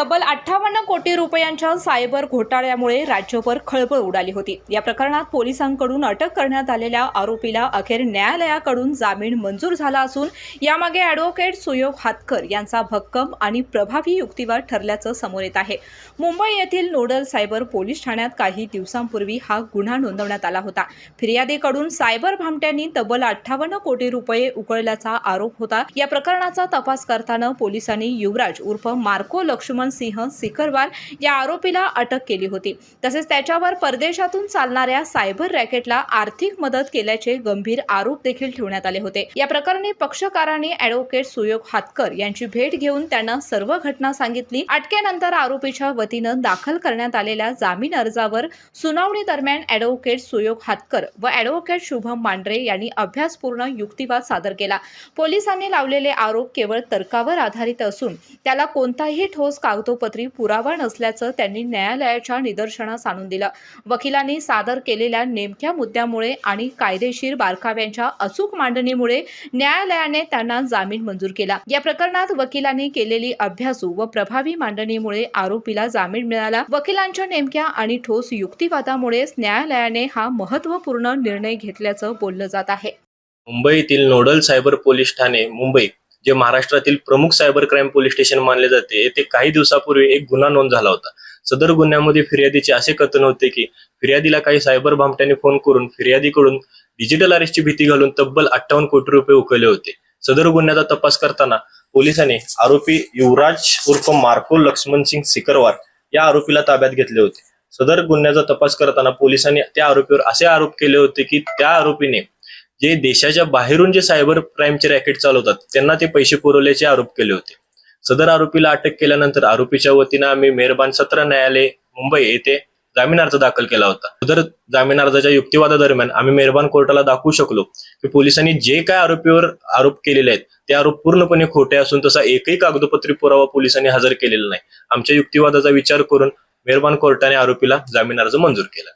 तब्बल 58 कोटी रुपयांच्या सायबर घोटाळ्यामुळे राज्यभर खळबळ उडाली होती। या प्रकरणात पोलिसांकडून अटक करण्यात आलेल्या आरोपीला अखेर न्यायालयाकडून जामीन मंजूर झाला असून यामागे ॲडव्होकेट सुयोग हातकर यांचा भक्कम आणि प्रभावी युक्तिवाद ठरल्याचं समोर येत आहे। मुंबई येथील नोडल सायबर पोलीस ठाण्यात काही दिवसांपूर्वी हा गुन्हा नोंदवण्यात आला होता। फिर्यादीकडून सायबर भामट्यांनी तब्बल 58 कोटी रुपये उकळल्याचा आरोप होता। या प्रकरणाचा तपास करताना पोलिसांनी युवराज उर्फ मार्को लक्ष्मण सिंह सिकरवार या आरोपीला अटक केली होती। तसेच त्याच्यावर परदेशातून चालणाऱ्या सायबर रॅकेटला आर्थिक मदत केल्याचे गंभीर आरोप देखील ठेवण्यात आले होते। या प्रकरणी पक्षकारांनी ॲडव्होकेट सुयोग हातकर यांची भेट घेऊन त्यांना सर्व घटना सांगितली। अटकेनंतर आरोपीच्या वतीनं दाखल करण्यात आलेल्या जामीन अर्जावर सुनावणी दरम्यान ॲडव्होकेट सुयोग हातकर व ॲडव्होकेट शुभम मांढरे यांनी अभ्यासपूर्ण युक्तिवाद सादर केला। पोलिसांनी लावलेले आरोप केवळ तर्कावर आधारित असून त्याला कोणताही ठोस कागदोपत्री पुरावा नसल्याचं त्यांनी न्यायालयाच्या निदर्शनास आणून दिलं। वकिलांनी सादर केलेल्या नेमक्या मुद्द्यामुळे आणि कायदेशीर बारकाव्यांच्या अचूक मांडणीमुळे न्यायालयाने त्यांना जामीन मंजूर केला। या प्रकरणात वकिलांनी केलेली अभ्यासू व प्रभावी मांडणीमुळे आरोपीला जामीन मिळाला। वकिलांच्या नेमक्या आणि ठोस युक्तिवादामुळेच न्यायालयाने हा महत्त्वपूर्ण निर्णय घेतल्याचं बोललं जात आहे। मुंबईतील nodal cyber police Thane Mumbai, जे महाराष्ट्रातील प्रमुख सायबर क्राईम पोलीस स्टेशन मानले जाते, येथे काही दिवसापूर्वी एक गुन्हा नोंद झाला होता। सदर गुन्ह्यामध्ये फिर्यादीचे असे कथन होते की फिर्यादीला काही सायबर भामट्यांनी फोन करून फिर्यादीकडून डिजिटल अरेस्टची भीती घालून तब्बल 58 कोटी रुपये उकळले होते। सदर गुन्ह्याचा तपास करताना पोलिसांनी आरोपी युवराज उर्फ मार्को लक्ष्मण सिंह सिकरवार या आरोपीला ताब्यात घेतले होते। सदर गुन्ह्याचा तपास करताना पोलिसांनी त्या आरोपीवर असे आरोप केले होते की त्या आरोपीने जे देशाच्या बाहेरून जे सायबर क्राईमचे रॅकेट चालवतात त्यांना ते पैसे पुरवल्याचे आरोप केले होते। सदर आरोपीला अटक केल्यानंतर आरोपीच्या वतीनं आम्ही मेहरबान सत्र न्यायालय मुंबई येथे जामीन अर्ज दाखल केला होता। सदर जामीन अर्जाच्या युक्तिवादादरम्यान आम्ही मेहरबान कोर्टाला दाखवू शकलो की पोलिसांनी जे काय आरोपीवर आरोप केलेले आहेत ते आरोप पूर्णपणे खोटे असून तसा एकही कागदोपत्री पुरावा पोलिसांनी हजर केलेला नाही। आमच्या युक्तिवादाचा विचार करून मेहरबान कोर्टाने आरोपीला जामीन अर्ज मंजूर केला।